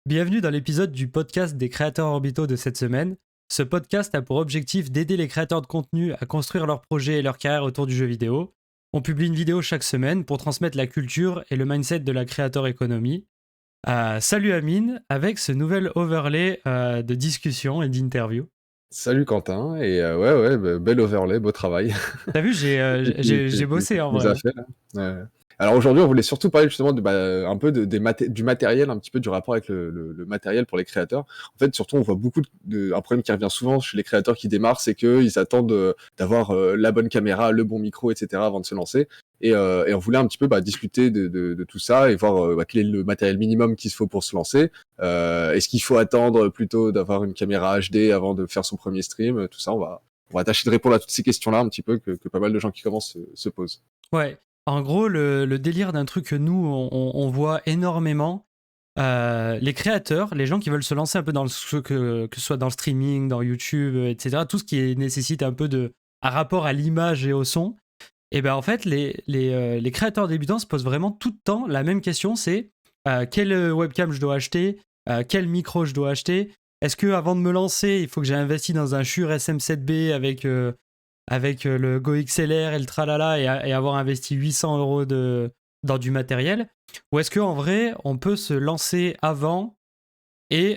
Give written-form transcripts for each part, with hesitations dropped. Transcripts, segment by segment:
Bienvenue dans l'épisode du podcast des créateurs orbitaux de cette semaine. Ce podcast a pour objectif d'aider les créateurs de contenu à construire leurs projets et leur carrière autour du jeu vidéo. On publie une vidéo chaque semaine pour transmettre la culture et le mindset de la creator economy. Salut Amine, avec ce nouvel overlay de discussion et d'interview. Salut Quentin, et bel overlay, beau travail. T'as vu, j'ai bossé en Tu nous as vrai. fait là. Alors aujourd'hui, on voulait surtout parler justement un peu du matériel, un petit peu du rapport avec le matériel pour les créateurs. En fait, surtout, on voit un problème qui revient souvent chez les créateurs qui démarrent, c'est qu'ils attendent d'avoir la bonne caméra, le bon micro, etc. avant de se lancer. Et on voulait un petit peu discuter de tout ça et voir quel est le matériel minimum qu'il faut pour se lancer. Est-ce qu'il faut attendre plutôt d'avoir une caméra HD avant de faire son premier stream? Tout ça, on va tâcher de répondre à toutes ces questions-là un petit peu que pas mal de gens qui commencent se posent. Ouais, en gros, le délire d'un truc que nous, on voit énormément, les créateurs, les gens qui veulent se lancer un peu dans que ce soit dans le streaming, dans YouTube, etc., tout ce qui nécessite un peu un rapport à l'image et au son, et ben en fait, les créateurs débutants se posent vraiment tout le temps la même question, c'est quelle webcam je dois acheter, quel micro je dois acheter, est-ce que avant de me lancer, il faut que j'ai investi dans un Shure SM7B avec le Go XLR et le tralala et avoir investi 800 euros dans du matériel? Ou est-ce qu'en vrai, on peut se lancer avant et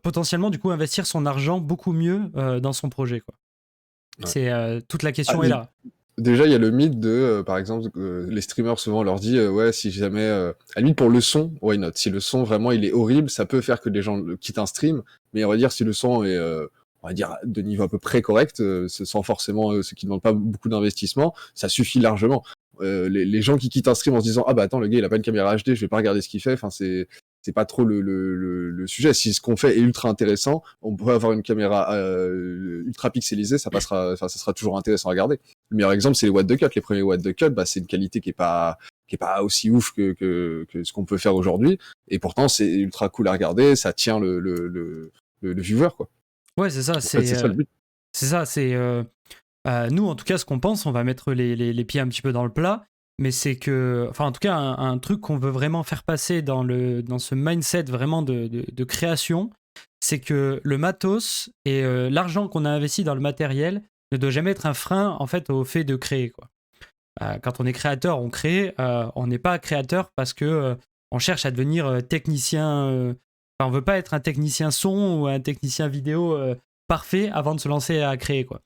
potentiellement du coup investir son argent beaucoup mieux dans son projet, quoi? Ouais. C'est toute la Ah, question est là. déjà, il y a le mythe par exemple, les streamers souvent on leur dit ouais, si jamais, à la limite pour le son, why not? Si le son vraiment il est horrible, ça peut faire que des gens quittent un stream, mais on va dire si le son est, on va dire de niveau à peu près correct, sans forcément, ce qui demande pas beaucoup d'investissement, ça suffit largement. Les gens qui quittent un stream en se disant ah bah attends, le gars il a pas une caméra HD, je vais pas regarder ce qu'il fait. Enfin c'est pas trop le sujet. Si ce qu'on fait est ultra intéressant, on peut avoir une caméra ultra pixelisée, ça passera, enfin ça sera toujours intéressant à regarder. Le meilleur exemple, c'est les What the Cut. Les premiers What the Cut, c'est une qualité qui est pas aussi ouf que ce qu'on peut faire aujourd'hui. Et pourtant, c'est ultra cool à regarder. Ça tient le viewer, quoi. Ouais, c'est ça. En fait, c'est ça le but. C'est ça. Nous, en tout cas, ce qu'on pense, on va mettre les pieds un petit peu dans le plat. Mais c'est que, enfin, en tout cas, un truc qu'on veut vraiment faire passer dans ce mindset vraiment de création, c'est que le matos et l'argent qu'on a investi dans le matériel ne doit jamais être un frein en fait au fait de créer, quoi. Quand on est créateur, on crée. On n'est pas créateur parce que on cherche à devenir technicien. Enfin, on veut pas être un technicien son ou un technicien vidéo parfait avant de se lancer à créer, quoi.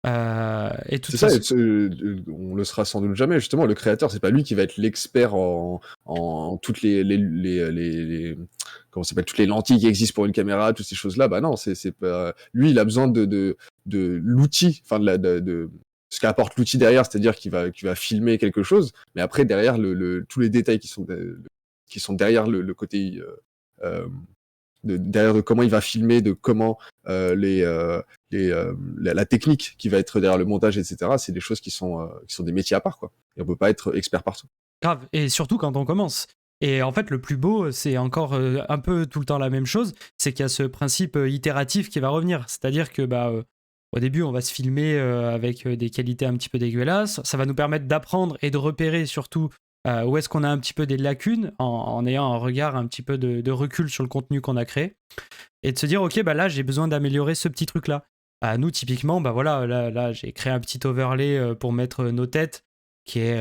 Et de toute C'est ça, façon, on le sera sans doute jamais. Justement, le créateur, c'est pas lui qui va être l'expert en toutes comment ça s'appelle, toutes les lentilles qui existent pour une caméra, toutes ces choses-là. Bah non, c'est pas lui. Il a besoin de l'outil, enfin de ce qu'apporte l'outil derrière, c'est-à-dire qu'il va filmer quelque chose. Mais après, derrière, tous les détails qui sont derrière le côté euh, derrière de comment il va filmer, de comment la technique qui va être derrière le montage, etc. C'est des choses qui sont des métiers à part, quoi. Et on peut pas être expert partout. grave. Et surtout quand on commence. Et en fait, le plus beau, c'est encore un peu tout le temps la même chose, c'est qu'il y a ce principe itératif qui va revenir. C'est-à-dire que au début, on va se filmer avec des qualités un petit peu dégueulasses. Ça va nous permettre d'apprendre et de repérer surtout où est-ce qu'on a un petit peu des lacunes en ayant un regard un petit peu de recul sur le contenu qu'on a créé. Et de se dire, ok, là, j'ai besoin d'améliorer ce petit truc-là. Nous, typiquement, voilà, là j'ai créé un petit overlay pour mettre nos têtes qui est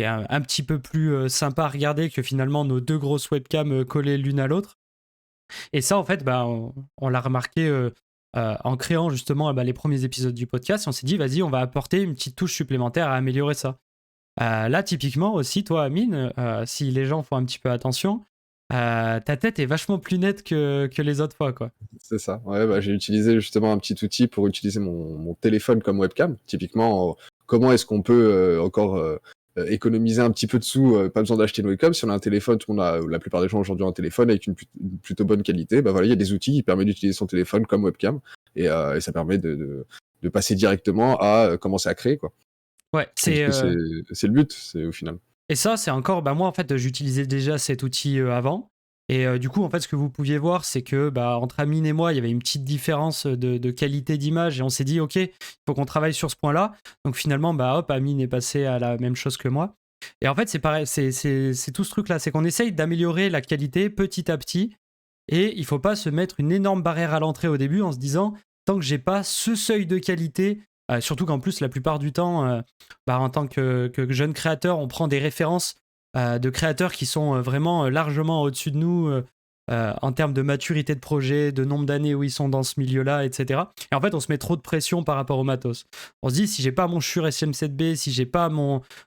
un petit peu plus sympa à regarder que finalement nos deux grosses webcams collées l'une à l'autre. Et ça, en fait, on l'a remarqué en créant justement les premiers épisodes du podcast. Et on s'est dit, vas-y, on va apporter une petite touche supplémentaire à améliorer ça. Là, typiquement aussi, toi, Amine, si les gens font un petit peu attention, ta tête est vachement plus nette que les autres fois, quoi. C'est ça. Ouais, j'ai utilisé justement un petit outil pour utiliser mon téléphone comme webcam. Typiquement, comment est-ce qu'on peut encore économiser un petit peu de sous, pas besoin d'acheter une webcam. Si on a un téléphone, la plupart des gens aujourd'hui ont un téléphone avec une plutôt bonne qualité. Voilà, il y a des outils qui permettent d'utiliser son téléphone comme webcam et ça permet de passer directement à commencer à créer, quoi. Ouais, Et du coup, c'est le but, c'est au final. et ça, c'est encore, moi, en fait, j'utilisais déjà cet outil avant. Et du coup, en fait, ce que vous pouviez voir, c'est que entre Amine et moi, il y avait une petite différence de qualité d'image. Et on s'est dit, OK, il faut qu'on travaille sur ce point-là. Donc finalement, hop, Amine est passé à la même chose que moi. Et en fait, c'est pareil, c'est tout ce truc-là. C'est qu'on essaye d'améliorer la qualité petit à petit. Et il faut pas se mettre une énorme barrière à l'entrée au début en se disant tant que j'ai pas ce seuil de qualité, surtout qu'en plus la plupart du temps, en tant que jeune créateur, on prend des références de créateurs qui sont vraiment largement au-dessus de nous en termes de maturité de projet, de nombre d'années où ils sont dans ce milieu-là, etc. Et en fait, on se met trop de pression par rapport au matos. On se dit, si j'ai pas mon Shure SM7B, si j'ai pas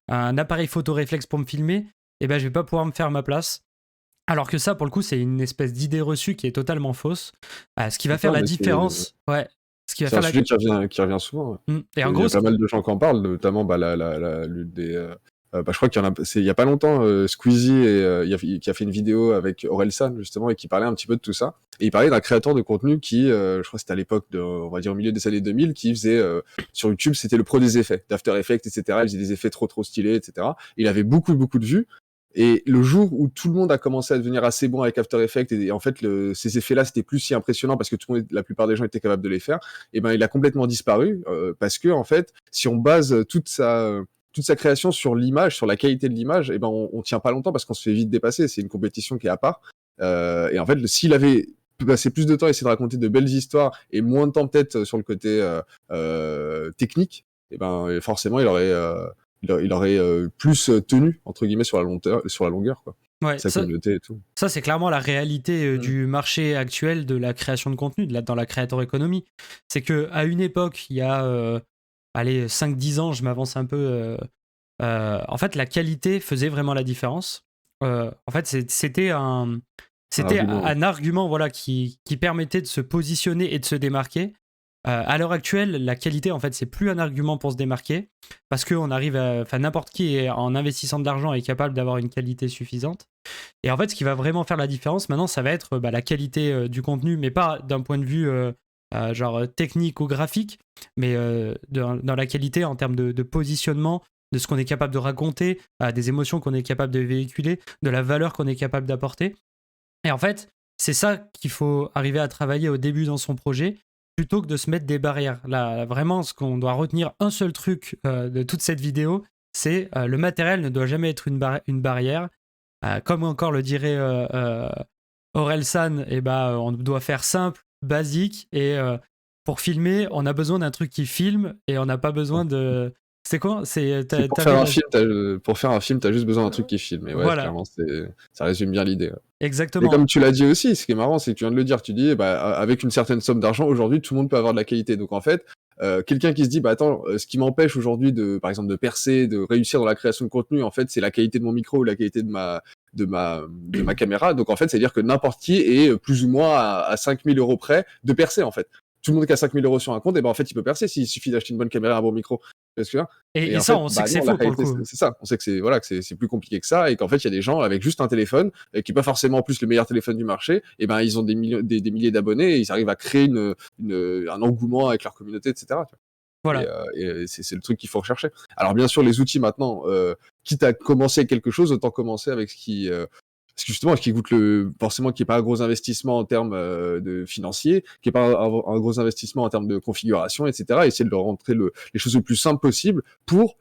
un appareil photo réflexe pour me filmer, eh ben, je vais pas pouvoir me faire ma place. Alors que ça, pour le coup, c'est une espèce d'idée reçue qui est totalement fausse. Ce qui va faire la différence, ouais. Ce qui va C'est faire un sujet qui revient souvent. Ouais. Et en Il y gros, a pas mal de gens qui en parlent, notamment l'une des. Je crois qu'il y en a. Il y a pas longtemps, Squeezie qui a fait une vidéo avec Orelsan justement et qui parlait un petit peu de tout ça. Et il parlait d'un créateur de contenu qui, je crois que c'était à l'époque on va dire au milieu des années 2000, qui faisait sur YouTube, c'était le pro des effets, d'After Effects, etc. Il faisait des effets trop stylés, etc. Il avait beaucoup de vues. Et le jour où tout le monde a commencé à devenir assez bon avec After Effects, et en fait, ces effets-là, c'était plus si impressionnant parce que la plupart des gens étaient capables de les faire, et ben, il a complètement disparu, parce que, en fait, si on base toute sa création sur l'image, sur la qualité de l'image, et ben, on tient pas longtemps parce qu'on se fait vite dépasser. C'est une compétition qui est à part. Et en fait, s'il avait passé plus de temps à essayer de raconter de belles histoires et moins de temps peut-être sur le côté technique, et ben, forcément, il aurait plus tenu entre guillemets sur la longueur quoi. Ouais, Sa communauté et tout. Ça, c'est clairement la réalité du marché actuel de la création de contenu, dans la creator economy. C'est qu'à une époque, il y a 5-10 ans, je m'avance un peu, en fait, la qualité faisait vraiment la différence. En fait, c'était un argument voilà, qui permettait de se positionner et de se démarquer. À l'heure actuelle, la qualité, en fait, c'est plus un argument pour se démarquer parce qu'on arrive n'importe qui, en investissant de l'argent, est capable d'avoir une qualité suffisante. Et en fait, ce qui va vraiment faire la différence maintenant, ça va être la qualité du contenu, mais pas d'un point de vue genre technique ou graphique, mais dans la qualité en termes de positionnement, de ce qu'on est capable de raconter, des émotions qu'on est capable de véhiculer, de la valeur qu'on est capable d'apporter. Et en fait, c'est ça qu'il faut arriver à travailler au début dans son projet, plutôt que de se mettre des barrières. Là, vraiment, ce qu'on doit retenir, un seul truc de toute cette vidéo, c'est le matériel ne doit jamais être une barrière. Comme encore le dirait Orelsan, on doit faire simple, basique, et pour filmer, on a besoin d'un truc qui filme, et on n'a pas besoin de... C'est quoi? Pour faire un film, t'as juste besoin d'un truc qui filme. Et ouais, voilà. clairement, ça résume bien l'idée. Ouais. Exactement. Et comme tu l'as dit aussi, ce qui est marrant, c'est que tu viens de le dire, tu dis, avec une certaine somme d'argent, aujourd'hui, tout le monde peut avoir de la qualité. Donc en fait, quelqu'un qui se dit, attends, ce qui m'empêche aujourd'hui par exemple, de percer, de réussir dans la création de contenu, en fait, c'est la qualité de mon micro ou la qualité de ma caméra. Donc en fait, c'est-à-dire que n'importe qui est plus ou moins à 5000 € près de percer, en fait. Tout le monde qui a 5000 € sur un compte, et en fait, il peut percer s'il suffit d'acheter une bonne caméra, un bon micro. Et ça, on sait que c'est faux pour le coup. C'est ça, on sait que c'est plus compliqué que ça, et qu'en fait, il y a des gens avec juste un téléphone, qui n'est pas forcément en plus le meilleur téléphone du marché, et ils ont des milliers d'abonnés, et ils arrivent à créer un engouement avec leur communauté, etc. Voilà. Et c'est le truc qu'il faut rechercher. Alors bien sûr, les outils maintenant, quitte à commencer avec quelque chose, autant commencer avec ce qui coûte forcément, qui est pas un gros investissement en termes de financier, qui est pas un gros investissement en termes de configuration, etc. Essayer de leur rentrer les choses le plus simples possible pour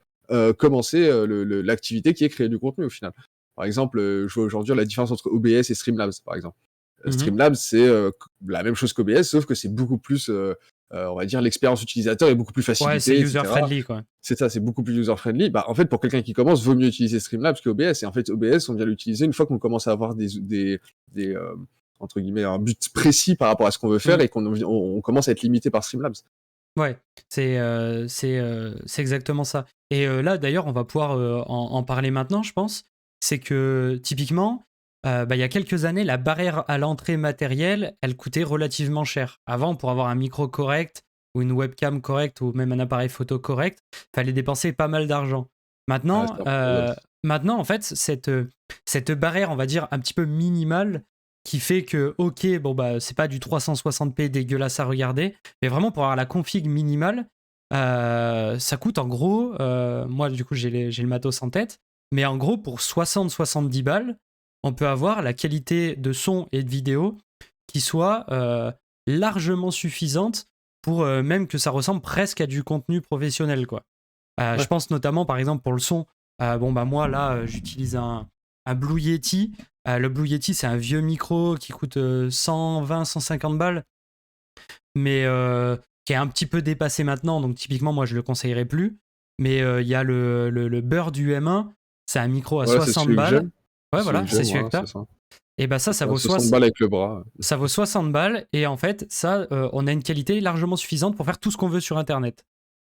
commencer l'activité qui est créer du contenu au final. Par exemple, je vois aujourd'hui la différence entre OBS et Streamlabs, par exemple. Streamlabs, c'est la même chose qu'OBS, sauf que c'est beaucoup plus, on va dire, l'expérience utilisateur est beaucoup plus facilitée. Ouais, c'est user-friendly, quoi. C'est ça, c'est beaucoup plus user-friendly. En fait, pour quelqu'un qui commence, vaut mieux utiliser Streamlabs qu'OBS. Et en fait, OBS, on vient l'utiliser une fois qu'on commence à avoir des entre guillemets, un but précis par rapport à ce qu'on veut faire et qu'on commence à être limité par Streamlabs. Ouais, c'est exactement ça. Et là, d'ailleurs, on va pouvoir en parler maintenant, je pense. C'est que, typiquement, il y a quelques années, la barrière à l'entrée matérielle, elle coûtait relativement cher. Avant, pour avoir un micro correct, ou une webcam correcte, ou même un appareil photo correct, il fallait dépenser pas mal d'argent. Maintenant, en fait, cette barrière, on va dire, un petit peu minimale, qui fait que, ok, c'est pas du 360p dégueulasse à regarder, mais vraiment pour avoir la config minimale, ça coûte en gros, moi du coup j'ai le matos en tête, mais en gros pour 60-70 balles, on peut avoir la qualité de son et de vidéo qui soit largement suffisante pour même que ça ressemble presque à du contenu professionnel, quoi. Je pense notamment par exemple pour le son, moi là j'utilise un Blue Yeti. Le Blue Yeti, c'est un vieux micro qui coûte 120-150 balles, mais qui est un petit peu dépassé maintenant, donc typiquement, moi, je le conseillerais plus. Mais il y a le Bird du M1, c'est un micro à Ouais, c'est 60 celui que balles. j'aime. Ouais, C'est celui voilà, que c'est j'aime, celui ouais, que c'est t'as. ça. Et bah ça vaut 60 balles avec le bras. ça vaut 60 balles. Et en fait, ça, on a une qualité largement suffisante pour faire tout ce qu'on veut sur Internet.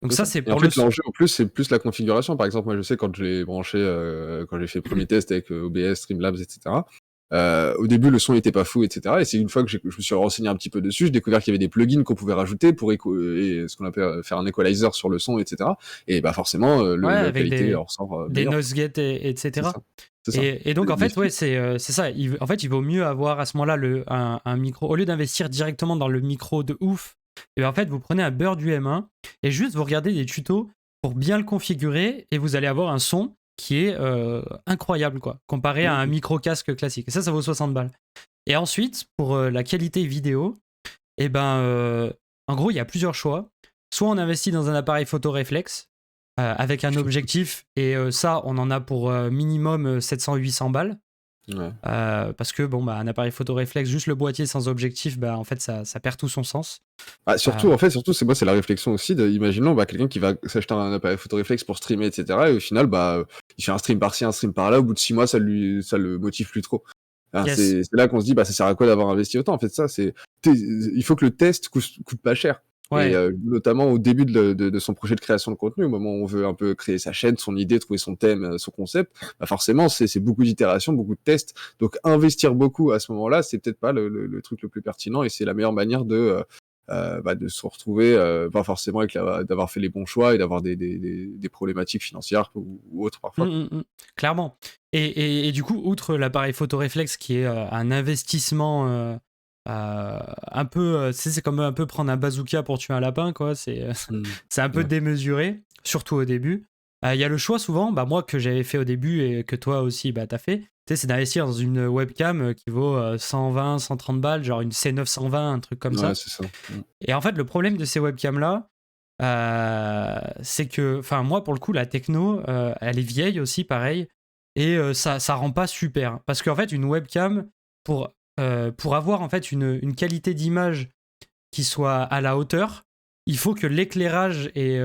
Donc C'est ça, ça. c'est Et en pour le fait, l'enjeu en plus, c'est plus la configuration. Par exemple, moi, je sais quand je l'ai branché, quand j'ai fait le premier test avec OBS, Streamlabs, etc. Au début, le son était pas fou, etc. Et c'est une fois que je me suis renseigné un petit peu dessus, j'ai découvert qu'il y avait des plugins qu'on pouvait rajouter pour et ce qu'on appelle faire un equalizer sur le son, etc. Et bah forcément, ouais, la avec qualité en ressort des meilleure. noise gate, C'est etc. ça. C'est ça. Et donc, en Des fait, ouais, filtres. c'est ça. En fait, il vaut mieux avoir à ce moment-là un micro. Au lieu d'investir directement dans le micro de ouf, et en fait, vous prenez un Bird du M1 et juste vous regardez des tutos pour bien le configurer et vous allez avoir un son qui est incroyable, quoi, comparé à un Mhm. micro casque classique. Et ça vaut 60 balles. Et ensuite, pour la qualité vidéo, eh ben, en gros, il y a plusieurs choix. Soit on investit dans un appareil photo réflexe avec un objectif, et ça, on en a pour minimum 700-800 balles. Ouais. Parce que, bon, bah, un appareil photo réflexe, juste le boîtier sans objectif, bah, en fait, ça perd tout son sens. Ah, Euh, surtout, c'est moi, c'est la réflexion aussi imaginons, bah, quelqu'un qui va s'acheter un appareil photo réflexe pour streamer, etc. Et au final, bah, il fait un stream par-ci, un stream par-là. Au bout de 6 mois, ça le motive plus trop. Hein, yes. c'est là qu'on se dit, bah, ça sert à quoi d'avoir investi autant? En fait, il faut que le test coûte pas cher. Et Ouais. notamment au début de son projet de création de contenu, au moment où on veut un peu créer sa chaîne, son idée, trouver son thème, son concept, bah forcément, c'est beaucoup d'itérations, beaucoup de tests. Donc, investir beaucoup à ce moment-là, c'est peut-être pas le truc le plus pertinent, et c'est la meilleure manière de se retrouver, pas forcément d'avoir fait les bons choix et d'avoir des problématiques financières ou autres parfois. Clairement. Et du coup, outre l'appareil photo réflexe qui est un investissement un peu, c'est comme un peu prendre un bazooka pour tuer un lapin, quoi. Mmh. C'est un peu Ouais. démesuré, surtout au début. Il y a le choix souvent, bah, moi que j'avais fait au début et que toi aussi bah, t'as fait, tu sais, c'est d'investir dans une webcam qui vaut 120, 130 balles, genre une C920, un truc comme Ouais, ça. c'est ça. Mmh. Et en fait, le problème de ces webcams-là, c'est que, enfin, moi, pour le coup, la techno, elle est vieille aussi, pareil, et ça rend pas super. Parce qu'en fait, une webcam, pour avoir en fait une qualité d'image qui soit à la hauteur, il faut que l'éclairage et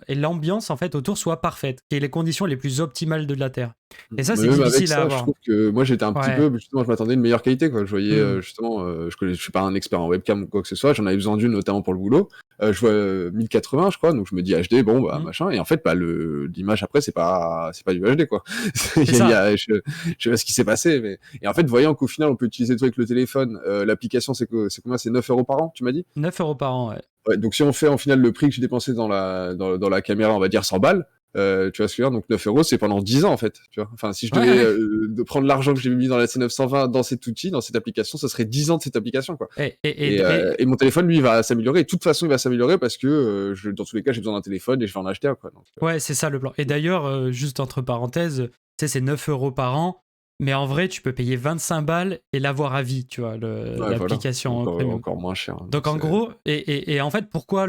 l'ambiance en fait autour soient parfaites, qu'il y ait les conditions les plus optimales de la Terre. Et ça, Mais c'est même avec difficile à ça, je avoir. trouve que moi j'étais un petit Ouais. peu, justement, je m'attendais à une meilleure qualité, quoi. Je voyais Hmm. justement, je suis pas un expert en webcam ou quoi que ce soit, j'en avais besoin d'une notamment pour le boulot. Je vois 1080, je crois, donc je me dis HD, bon bah Hmm. machin, et en fait bah l'image après c'est pas du HD quoi. C'est ça. Je sais pas ce qui s'est passé, mais et en fait voyant qu'au final on peut utiliser tout avec le téléphone, l'application c'est combien? C'est 9 € par an, tu m'as dit? 9 € par an, ouais. Ouais, donc si on fait en final le prix que j'ai dépensé dans la caméra, on va dire 100 balles, tu vois ce que je veux dire? Donc 9 €, c'est pendant 10 ans en fait, tu vois? Enfin, si je Ouais, devais ouais. de prendre l'argent que j'ai mis dans la C920 dans cet outil, dans cette application, ça serait 10 ans de cette application, quoi. Et, et, et, et, Et mon téléphone, lui, il va s'améliorer. Et de toute façon, il va s'améliorer parce que dans tous les cas, j'ai besoin d'un téléphone et je vais en acheter un, quoi. Donc, Ouais, c'est ça le plan. Et d'ailleurs, juste entre parenthèses, tu sais, c'est 9 € par an, mais en vrai, tu peux payer 25 balles et l'avoir à vie, tu vois, ouais, voilà, l'application premium. encore moins cher. Hein, Donc donc en c'est gros, et en fait, pourquoi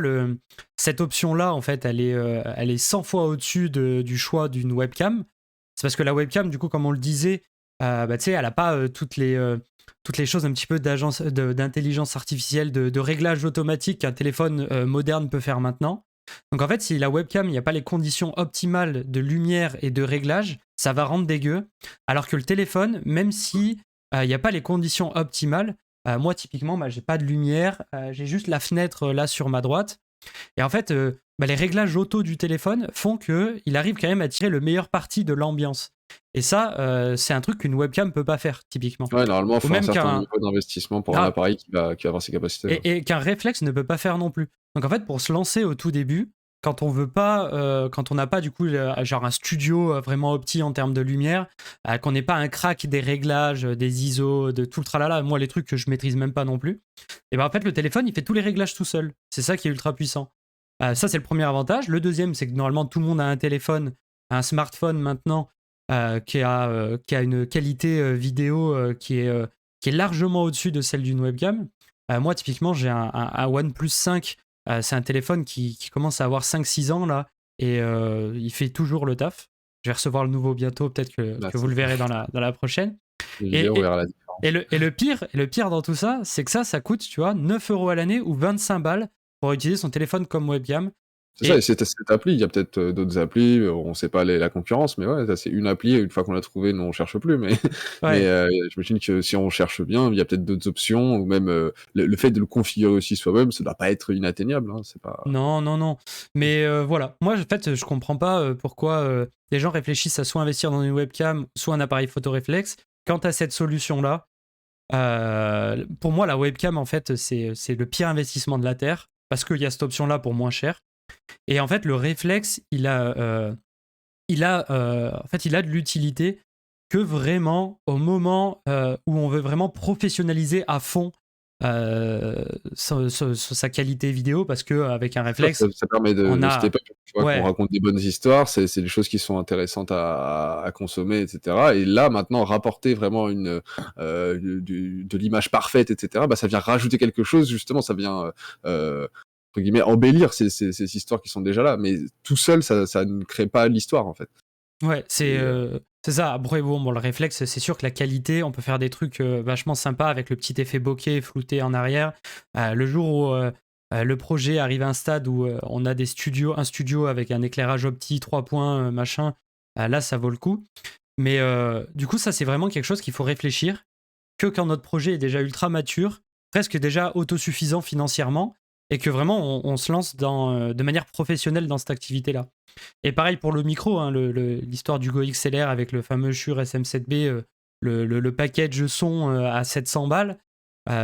cette option-là, en fait, elle est 100 fois au-dessus du choix d'une webcam? C'est parce que la webcam, du coup, comme on le disait, bah, tu sais, elle n'a pas toutes les choses un petit peu d'intelligence artificielle, de réglage automatique qu'un téléphone moderne peut faire maintenant. Donc en fait, si la webcam, il n'y a pas les conditions optimales de lumière et de réglage, ça va rendre dégueu. Alors que le téléphone, même si il n'y a pas les conditions optimales, moi typiquement, bah, j'ai pas de lumière, j'ai juste la fenêtre là sur ma droite. Et en fait, bah, les réglages auto du téléphone font qu'il arrive quand même à tirer le meilleur parti de l'ambiance. Et ça, c'est un truc qu'une webcam peut pas faire, typiquement. ouais, normalement, il Ou faut un même certain niveau d'investissement pour un ah, appareil qui va avoir ces capacités-là. et qu'un réflexe ne peut pas faire non plus. Donc en fait, pour se lancer au tout début, quand on veut pas, quand on n'a pas du coup genre un studio vraiment opti en termes de lumière, qu'on n'est pas un crack des réglages, des ISO, de tout le tralala, moi les trucs que je maîtrise même pas non plus, et ben en fait le téléphone il fait tous les réglages tout seul. C'est ça qui est ultra puissant. Ça c'est le premier avantage. Le deuxième c'est que normalement tout le monde a un téléphone, un smartphone maintenant qui a une qualité vidéo qui est largement au-dessus de celle d'une webcam. Moi, typiquement, j'ai un OnePlus 5. C'est un téléphone qui commence à avoir 5-6 ans, là, et il fait toujours le taf. Je vais recevoir le nouveau bientôt, peut-être Là, que vous le verrez dans la prochaine. Les Et, vidéos, on et, verra la et différence. le pire dans tout ça, c'est que ça coûte, tu vois, 9 euros à l'année ou 25 balles pour utiliser son téléphone comme webcam. C'est ça, et Et cette appli, il y a peut-être, d'autres applis, on sait pas la concurrence, mais ouais, ça c'est une appli et une fois qu'on l'a trouvée, nous on cherche plus, mais mais ouais, j'imagine que si on cherche bien, il y a peut-être d'autres options ou même, le fait de le configurer aussi soi-même, ça doit pas être inatteignable, hein, c'est pas non, non, non. Mais voilà, moi en fait, je comprends pas pourquoi les gens réfléchissent à soit investir dans une webcam, soit un appareil photo réflexe. Quant à cette solution-là, pour moi, la webcam, en fait, c'est le pire investissement de la Terre parce qu'il y a cette option-là pour moins cher. Et en fait, le réflexe, en fait, il a de l'utilité que vraiment au moment où on veut vraiment professionnaliser à fond sa qualité vidéo parce que avec un c'est sûr, réflexe, ça permet on de cette a époque, tu vois, qu'on ouais, raconte des bonnes histoires, c'est des choses qui sont intéressantes à consommer et cetera, et là, maintenant, rapporter vraiment de l'image parfaite et cetera, bah, ça vient rajouter quelque chose, justement, ça vient, entre guillemets, «embellir» ces histoires qui sont déjà là, mais tout seul, ça ne crée pas l'histoire, en fait. ouais, Et c'est ça. Après, bon, le réflexe, c'est sûr que la qualité, on peut faire des trucs vachement sympas avec le petit effet bokeh flouté en arrière. Le jour où le projet arrive à un stade où on a un studio avec un éclairage optique 3 points, machin, là, ça vaut le coup. Mais du coup, ça, c'est vraiment quelque chose qu'il faut réfléchir que quand notre projet est déjà ultra mature, presque déjà autosuffisant financièrement, et que vraiment on se lance de manière professionnelle dans cette activité-là. Et pareil pour le micro, hein, l'histoire du Go XLR avec le fameux Shure SM7B, le package son à 700 balles,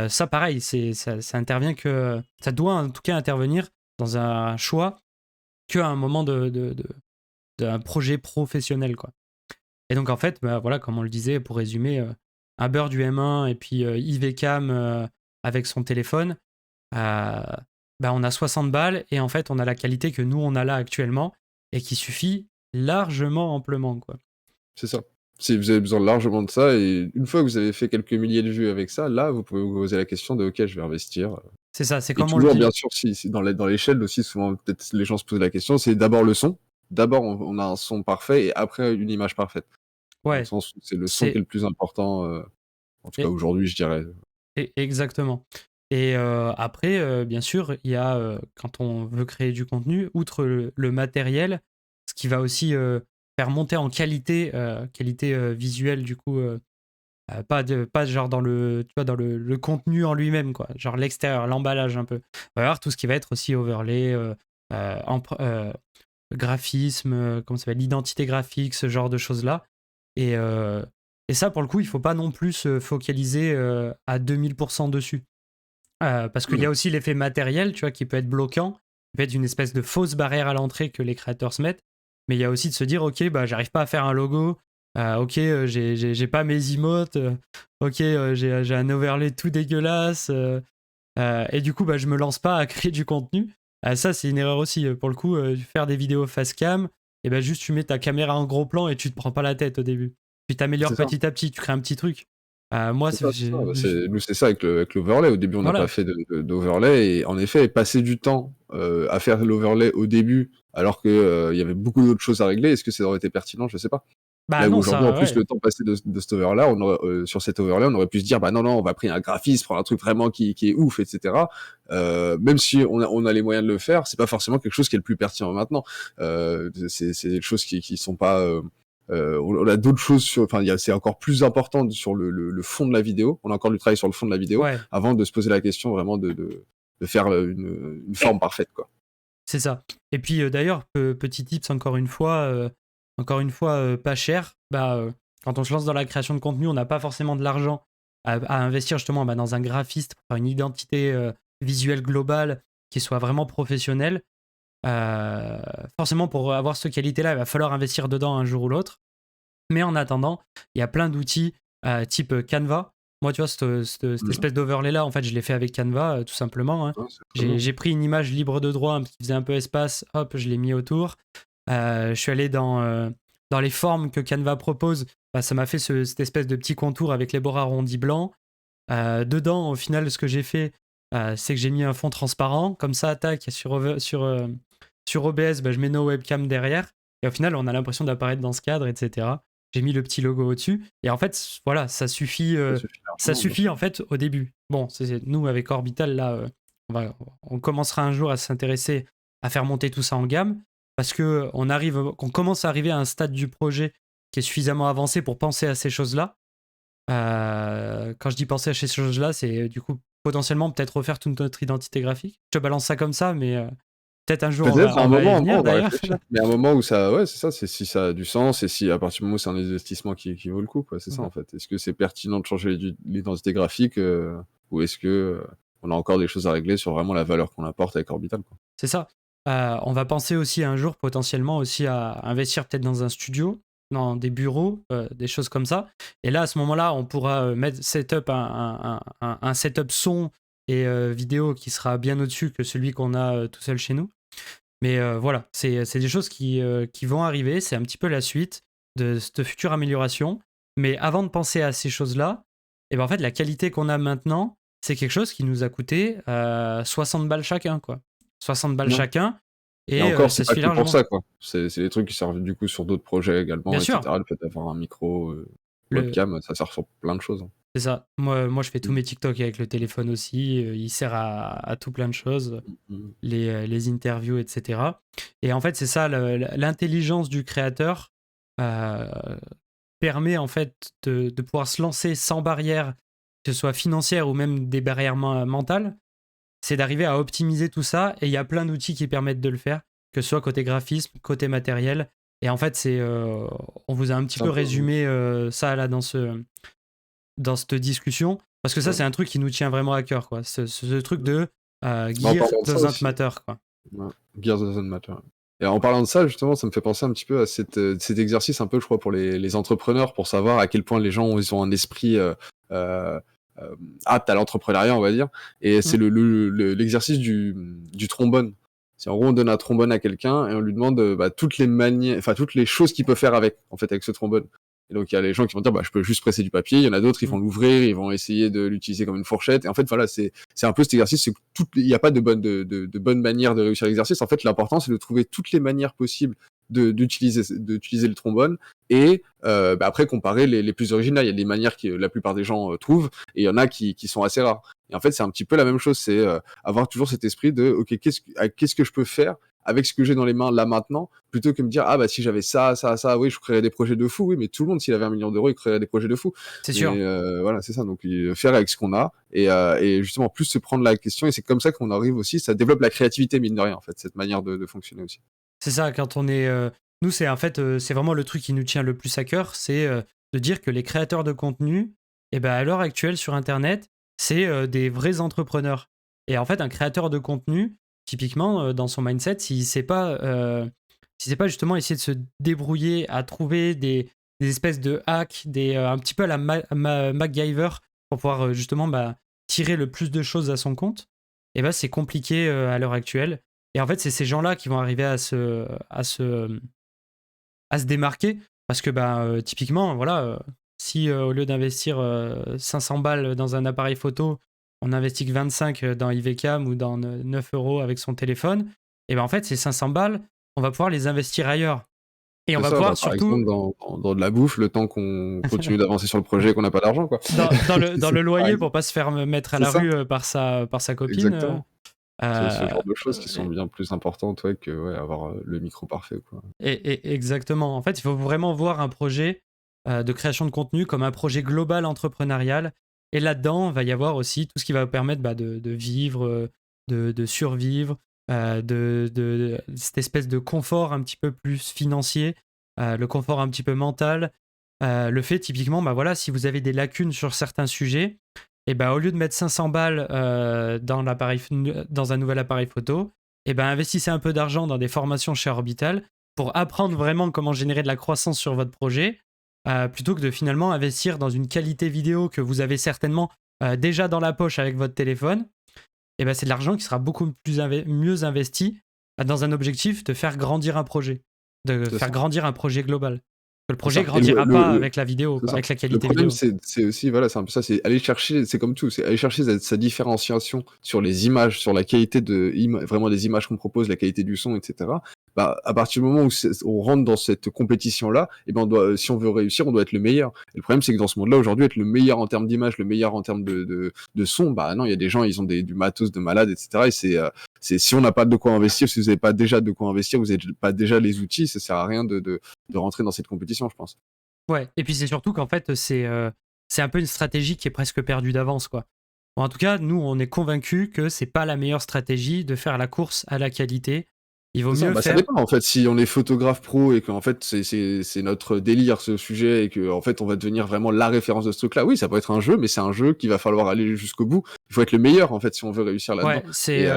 ça pareil, ça intervient que. Ça doit en tout cas intervenir dans un choix qu'à un moment d'un projet professionnel, quoi. Et donc en fait, bah, voilà, comme on le disait, pour résumer, un beurre du M1 et puis IV-Cam avec son téléphone, bah, on a 60 balles et en fait, on a la qualité que nous, on a là actuellement et qui suffit largement, amplement, quoi. c'est ça. Si vous avez besoin largement de ça, et une fois que vous avez fait quelques milliers de vues avec ça, là, vous pouvez vous poser la question de: «OK, je vais investir». C'est ça, c'est Et comme on le toujours, dit. bien sûr, si dans l'échelle aussi, souvent, peut-être les gens se posent la question, c'est d'abord le son. D'abord, on a un son parfait et après une image parfaite. Dans le Ouais, sens où c'est le son qui est c'est le plus important, en tout cas e- aujourd'hui, je dirais. exactement. Et après, bien sûr, il y a, quand on veut créer du contenu, outre le matériel, ce qui va aussi faire monter en qualité visuelle, du coup, pas genre dans tu vois, dans le contenu en lui-même, quoi. Genre l'extérieur, l'emballage un peu. Il va y avoir tout ce qui va être aussi overlay, graphisme, comment ça s'appelle, l'identité graphique, ce genre de choses-là. Et, euh, et ça, pour le coup, il faut pas non plus se focaliser à 2000% dessus. Parce qu'il y Mmh. a aussi l'effet matériel, tu vois, qui peut être bloquant, qui peut être une espèce de fausse barrière à l'entrée que les créateurs se mettent. Mais il y a aussi de se dire, ok, bah j'arrive pas à faire un logo, ok, j'ai pas mes emotes, ok, j'ai un overlay tout dégueulasse, et du coup, bah je me lance pas à créer du contenu. Ça, c'est une erreur aussi. Pour le coup, faire des vidéos face cam, et ben juste tu mets ta caméra en gros plan et tu te prends pas la tête au début. Puis t'améliores C'est ça. petit à petit, tu crées un petit truc. Moi, C'est ça. Bah, nous, c'est ça avec l'overlay. Au début, on n'a pas voilà. fait d'overlay, et en effet, passer du temps, à faire l'overlay au début, alors que, il y avait beaucoup d'autres choses à régler, est-ce que ça aurait été pertinent? Je sais pas. Bah Là où non, aujourd'hui, en ça, plus, ouais. le temps passé de cet overlay, on aurait, sur cet overlay, on aurait pu se dire: «Bah non, non, on va prendre un graphiste, prendre un truc vraiment qui est ouf et cetera». Même si on a les moyens de le faire, c'est pas forcément quelque chose qui est le plus pertinent maintenant. C'est des choses qui sont pas, on a d'autres choses sur, enfin, c'est encore plus important sur le fond de la vidéo. On a encore du travail sur le fond de la vidéo Ouais, avant de se poser la question vraiment de faire, une forme parfaite, quoi. c'est ça. Et puis d'ailleurs, petit tips encore une fois pas cher. Bah, quand on se lance dans la création de contenu, on n'a pas forcément de l'argent à investir justement bah, dans un graphiste pour faire une identité visuelle globale qui soit vraiment professionnelle. Euh, Forcément, pour avoir cette qualité-là, il va falloir investir dedans un jour ou l'autre. Mais en attendant, il y a plein d'outils type Canva. Moi, tu vois, cette Mmh. espèce d'overlay-là, en fait, je l'ai fait avec Canva, tout simplement, hein. Ouais, c'est très bien. J'ai pris une image libre de droit qui faisait un peu espace, hop, je l'ai mis autour. Je suis allé dans les formes que Canva propose. Bah, ça m'a fait cette espèce de petit contour avec les bords arrondis blancs. Dedans, au final, ce que j'ai fait, c'est que j'ai mis un fond transparent. Comme ça, tac, sur OBS, bah, je mets nos webcams derrière. Et au final, on a l'impression d'apparaître dans ce cadre, etc. j'ai mis le petit logo au-dessus. Et en fait, voilà, ça suffit, Ça suffit largement, bien en sûr. fait au début. Bon, nous avec Orbital, là, on commencera un jour à s'intéresser à faire monter tout ça en gamme parce que on commence à arriver à un stade du projet qui est suffisamment avancé pour penser à ces choses-là. Quand je dis penser à ces choses-là, c'est du coup potentiellement peut-être refaire toute notre identité graphique. Je te balance ça comme ça, mais peut-être un jour Peut-être à un on va y moment, venir on va d'ailleurs. réfléchir. Mais à un moment où ça, ouais, c'est ça, c'est si ça a du sens et si à partir du moment où c'est un investissement qui vaut le coup, quoi. C'est ça en fait. Est-ce que c'est pertinent de changer l'identité graphique ou est-ce que on a encore des choses à régler sur vraiment la valeur qu'on apporte avec Orbital, quoi. C'est ça. On va penser aussi un jour potentiellement aussi à investir peut-être dans un studio, dans des bureaux, des choses comme ça. Et là, à ce moment-là, on pourra mettre setup un setup son et vidéo qui sera bien au-dessus que celui qu'on a tout seul chez nous. Mais voilà, c'est des choses qui vont arriver. C'est un petit peu la suite de cette future amélioration. Mais avant de penser à ces choses-là, et ben en fait, la qualité qu'on a maintenant, c'est quelque chose qui nous a coûté 60 balles chacun, quoi. 60 balles Ouais. chacun, Et et encore, ça c'est pas suffit que pour largement. ça, quoi. C'est des trucs qui servent du coup sur d'autres projets Bien également, et sûr, cetera. Le fait d'avoir un micro, le, webcam, ça sert sur plein de choses, hein. c'est ça. Moi, je fais tous Mmh. mes TikTok avec le téléphone aussi. Il sert à tout plein de choses, Mmh mh. les interviews, etc. Et en fait, c'est ça, l'intelligence du créateur euh, permet en fait de pouvoir se lancer sans barrière, que ce soit financière ou même des barrières mentales. C'est d'arriver à optimiser tout ça, et il y a plein d'outils qui permettent de le faire, que ce soit côté graphisme, côté matériel. Et en fait, on vous a un petit C'est peu un peu résumé ça là dans cette discussion, parce que ça, ouais. c'est un truc qui nous tient vraiment à cœur, quoi. Ce truc de Bah, en gear parlant de ça doesn't aussi, matter, quoi. ouais, Gears Doesn't Matter. Et en parlant de ça, justement, ça me fait penser un petit peu à cet exercice un peu, je crois, pour les entrepreneurs, pour savoir à quel point les gens ils ont un esprit euh, apte à l'entrepreneuriat, on va dire. Et Mm. c'est l'exercice du trombone. C'est en gros, on donne un trombone à quelqu'un et on lui demande toutes les manières, enfin toutes les choses qu'il peut faire avec, en fait, avec ce trombone. Et donc il y a les gens qui vont dire, je peux juste presser du papier. Il y en a d'autres, ils Mm. vont l'ouvrir, ils vont essayer de l'utiliser comme une fourchette. Et en fait, voilà, c'est un peu cet exercice, c'est que il n'y a pas de bonne manière de réussir l'exercice. En fait, l'important, c'est de trouver toutes les manières possibles d'utiliser le trombone et après comparer les plus originales. Il y a des manières que la plupart des gens trouvent et il y en a qui sont assez rares. Et en fait, c'est un petit peu la même chose, c'est avoir toujours cet esprit de ok, qu'est-ce que je peux faire avec ce que j'ai dans les mains là maintenant, plutôt que me dire si j'avais ça, oui, je créerais des projets de fou, oui, mais tout le monde s'il avait 1 million d'euros, il créerait des projets de fou. C'est Mais sûr. voilà, c'est ça. Donc faire avec ce qu'on a et justement plus se prendre la question et c'est comme ça qu'on arrive aussi, ça développe la créativité mine de rien en fait, cette manière de fonctionner aussi. C'est ça, quand on est. Nous, c'est en fait, c'est vraiment le truc qui nous tient le plus à cœur, c'est de dire que les créateurs de contenu, eh ben, à l'heure actuelle sur Internet, c'est des vrais entrepreneurs. Et en fait, un créateur de contenu, typiquement, dans son mindset, s'il sait pas justement essayer de se débrouiller à trouver des espèces de hacks, un petit peu à la MacGyver, pour pouvoir justement tirer le plus de choses à son compte, eh ben, c'est compliqué à l'heure actuelle. Et en fait, c'est ces gens-là qui vont arriver à se démarquer, parce que typiquement, voilà, si au lieu d'investir 500 balles dans un appareil photo, on investit que 25 dans IVCam ou dans 9 euros avec son téléphone, et ben en fait, ces 500 balles, on va pouvoir les investir ailleurs. Et on C'est va ça, pouvoir par surtout, exemple dans de la bouffe, le temps qu'on continue d'avancer sur le projet et qu'on n'a pas d'argent, quoi. dans le Par loyer, exemple. pour pas se faire mettre à C'est la ça, rue par sa copine. exactement. Ce Euh, genre de choses qui sont bien plus importantes, ouais, que ouais, avoir le micro parfait, quoi. Exactement. En fait, il faut vraiment voir un projet de création de contenu comme un projet global entrepreneurial. Et là-dedans, il va y avoir aussi tout ce qui va vous permettre de vivre, de survivre, cette espèce de confort un petit peu plus financier, le confort un petit peu mental. Le fait, typiquement, voilà, si vous avez des lacunes sur certains sujets, et au lieu de mettre 500 balles dans un nouvel appareil photo, investissez un peu d'argent dans des formations chez Orbital pour apprendre vraiment comment générer de la croissance sur votre projet, plutôt que de finalement investir dans une qualité vidéo que vous avez certainement déjà dans la poche avec votre téléphone. C'est de l'argent qui sera beaucoup mieux investi dans un objectif de faire grandir un projet, de C'est faire ça, grandir un projet global. Le c'est projet ça et grandira pas avec la vidéo, c'est quoi, ça. avec la Le qualité problème, vidéo. c'est aussi, voilà, c'est un peu ça, c'est aller chercher, c'est comme tout, c'est aller chercher sa différenciation sur les images, sur la qualité vraiment des images qu'on propose, la qualité du son, et cetera. bah, à partir du moment où on rentre dans cette compétition-là, et ben si on veut réussir, on doit être le meilleur. Et le problème, c'est que dans ce monde-là, aujourd'hui, être le meilleur en termes d'image, le meilleur en termes de son, bah non, il y a des gens, ils ont du matos de malade, etc. Et si on n'a pas de quoi investir, si vous n'avez pas déjà de quoi investir, vous n'avez pas déjà les outils, ça sert à rien de rentrer dans cette compétition, je pense. Ouais, et puis c'est surtout qu'en fait, c'est un peu une stratégie qui est presque perdue d'avance, quoi. Bon, en tout cas, nous, on est convaincus que c'est pas la meilleure stratégie de faire la course à la qualité. Il vaut C'est ça, mieux bah, ça faire. dépend en fait. Si on est photographe pro et qu'en fait c'est notre délire ce sujet et que en fait on va devenir vraiment la référence de ce truc-là, oui, ça peut être un jeu, mais c'est un jeu qu'il va falloir aller jusqu'au bout. Il faut être le meilleur en fait si on veut réussir là-dedans. Ouais, c'est.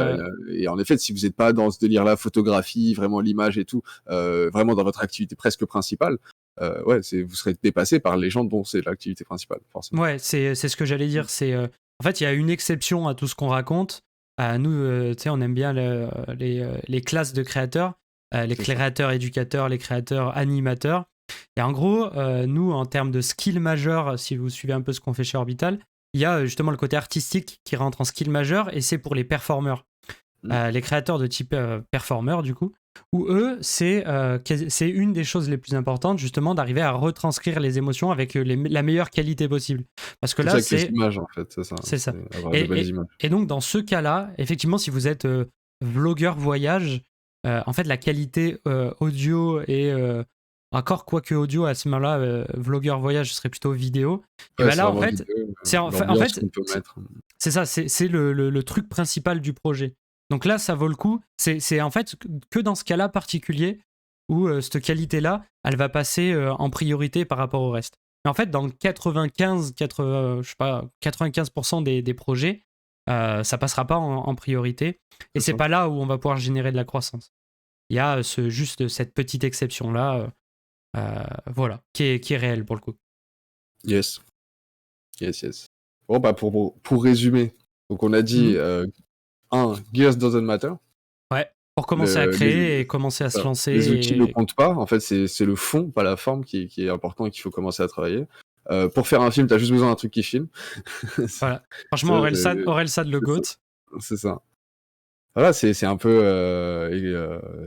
Et en effet, si vous n'êtes pas dans ce délire-là, photographie, vraiment l'image et tout, vraiment dans votre activité presque principale, ouais, vous serez dépassé par les gens dont c'est l'activité principale, forcément. Ouais, c'est ce que j'allais dire. En fait, il y a une exception à tout ce qu'on raconte. Nous, tu sais, on aime bien les classes de créateurs, les C'est ça. créateurs éducateurs, les créateurs animateurs. Et en gros, nous, en termes de skill majeur, si vous suivez un peu ce qu'on fait chez Orbital, il y a justement le côté artistique qui rentre en skill majeur et c'est pour les performeurs. Les créateurs de type performeur, du coup, où eux, c'est une des choses les plus importantes, justement, d'arriver à retranscrire les émotions avec la meilleure qualité possible. Parce que C'est ça là, avec les images en fait, c'est ça. c'est ça. C'est avoir de Et, belles et- images. et donc, dans ce cas-là, effectivement, si vous êtes vlogueur voyage, en fait, la qualité audio et encore quoique audio à ce moment-là, vlogueur voyage serait plutôt vidéo. Et Ouais, ben c'est là, en vraiment fait, vidéo, c'est en l'ambiance fait, qu'on peut mettre. c'est ça, c'est le truc principal du projet. Donc là, ça vaut le coup. C'est en fait que dans ce cas-là particulier où cette qualité-là, elle va passer en priorité par rapport au reste. Mais en fait, dans 95% des projets, ça passera pas en priorité. Et C'est c'est ça. pas là où on va pouvoir générer de la croissance. Il y a juste cette petite exception-là, voilà, qui est réelle pour le coup. Yes. Yes, yes. Bon, bah, pour résumer, donc on a dit, Mhm. 1, Gears doesn't matter. Ouais, pour commencer à Le créer et commencer à C'est se ça. lancer. Les outils ne Et... comptent pas. En fait, c'est le fond, pas la forme qui est important et qu'il faut commencer à travailler. Pour faire un film, tu as juste besoin d'un truc qui filme. Voilà. Ça, Franchement, Orelsan le c'est ça. GOAT. C'est ça. Voilà, c'est un peu,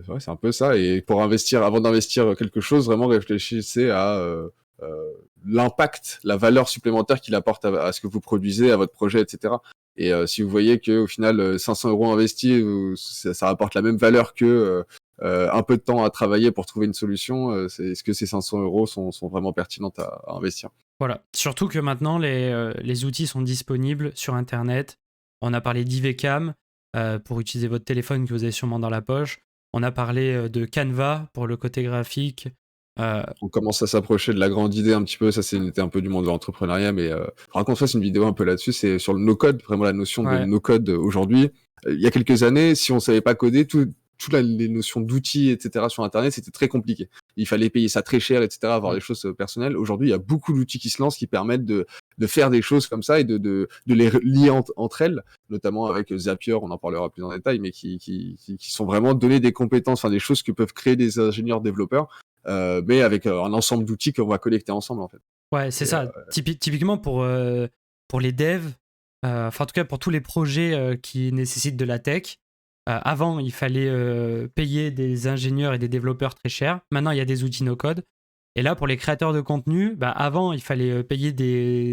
ouais, c'est un peu ça. Et pour investir, avant d'investir quelque chose, vraiment réfléchissez à l'impact, la valeur supplémentaire qu'il apporte à ce que vous produisez, à votre projet, etc. Et si vous voyez que au final 500 € investis, ça rapporte la même valeur que un peu de temps à travailler pour trouver une solution, est-ce que ces 500 € sont vraiment pertinentes à investir? Voilà. Surtout que maintenant, les outils sont disponibles sur Internet. On a parlé d'IVCam pour utiliser votre téléphone que vous avez sûrement dans la poche. On a parlé de Canva pour le côté graphique. On commence à s'approcher de la grande idée un petit peu, ça c'était un peu du monde de l'entrepreneuriat, mais faudra qu'on fasse une vidéo un peu là-dessus, c'est sur le no-code, vraiment la notion de Ouais. no-code aujourd'hui. Il y a quelques années, si on savait pas coder, toutes les notions d'outils, etc. sur Internet, c'était très compliqué. Il fallait payer ça très cher, etc., avoir des choses personnelles. Aujourd'hui, il y a beaucoup d'outils qui se lancent qui permettent de faire des choses comme ça et de les lier entre elles, notamment avec Zapier, on en parlera plus en détail, mais qui sont vraiment donner des compétences, enfin des choses que peuvent créer des ingénieurs développeurs, mais avec un ensemble d'outils qu'on va collecter ensemble en fait. Ouais, c'est Et, ça. Typiquement pour les devs, enfin en tout cas pour tous les projets qui nécessitent de la tech, avant il fallait payer des ingénieurs et des développeurs très chers. Maintenant il y a des outils no-code. Et là pour les créateurs de contenu, bah, avant il fallait payer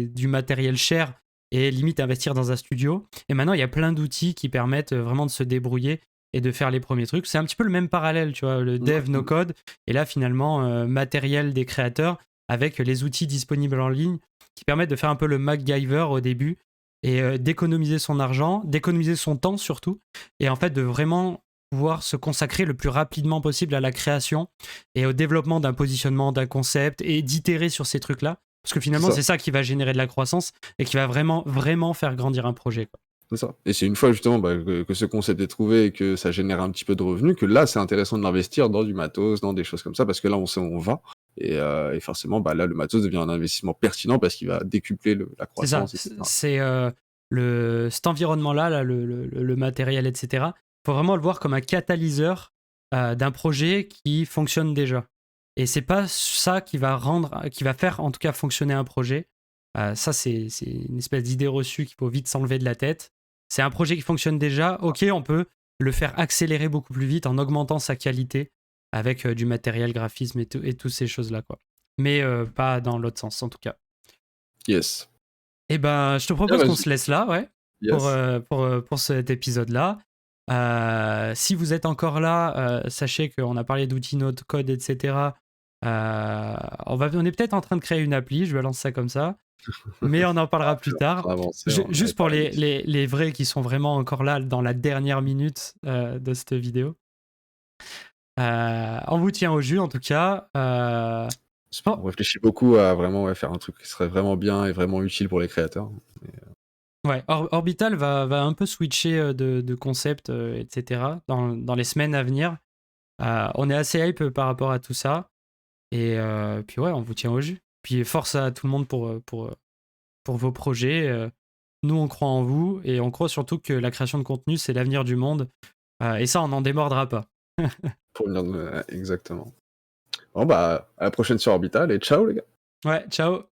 du matériel cher et limite investir dans un studio. Et maintenant il y a plein d'outils qui permettent vraiment de se débrouiller et de faire les premiers trucs. C'est un petit peu le même parallèle, tu vois, le dev no-code. Et là finalement matériel des créateurs avec les outils disponibles en ligne qui permettent de faire un peu le MacGyver au début et d'économiser son argent, d'économiser son temps surtout, et en fait de vraiment pouvoir se consacrer le plus rapidement possible à la création et au développement d'un positionnement, d'un concept et d'itérer sur ces trucs-là. Parce que finalement, c'est ça qui va générer de la croissance et qui va vraiment, vraiment faire grandir un projet, quoi. C'est ça. Et c'est une fois justement que ce concept est trouvé et que ça génère un petit peu de revenus que là, c'est intéressant de l'investir dans du matos, dans des choses comme ça, parce que là, on sait où on va. Et forcément, bah, là, le matos devient un investissement pertinent parce qu'il va décupler la C'est ça. croissance, etc. C'est cet environnement-là, là, le matériel, etc. Il faut vraiment le voir comme un catalyseur d'un projet qui fonctionne déjà. Et c'est pas ça qui va faire en tout cas fonctionner un projet. Ça, c'est une espèce d'idée reçue qu'il faut vite s'enlever de la tête. C'est un projet qui fonctionne déjà. Ok, on peut le faire accélérer beaucoup plus vite en augmentant sa qualité avec du matériel, graphisme et toutes ces choses-là, quoi. Mais pas dans l'autre sens, en tout cas. Yes. Et ben, je te propose qu'on se laisse là, ouais, Yes. pour cet épisode-là. Si vous êtes encore là, sachez qu'on a parlé d'outils no-code, etc. On est peut-être en train de créer une appli, je vais lancer ça comme ça, mais on en parlera plus tard. Juste pour les vrais qui sont vraiment encore là dans la dernière minute de cette vidéo. On vous tient au jus en tout cas. On réfléchit beaucoup à vraiment faire un truc qui serait vraiment bien et vraiment utile pour les créateurs. Ouais, Orbital va un peu switcher de concept, etc. dans les semaines à venir. On est assez hype par rapport à tout ça. Et puis ouais, on vous tient au jus. Puis force à tout le monde pour vos projets. Nous, on croit en vous et on croit surtout que la création de contenu, c'est l'avenir du monde. Et ça, on n'en démordra pas. Exactement. Bon, bah, à la prochaine sur Orbital et ciao les gars. Ouais, ciao.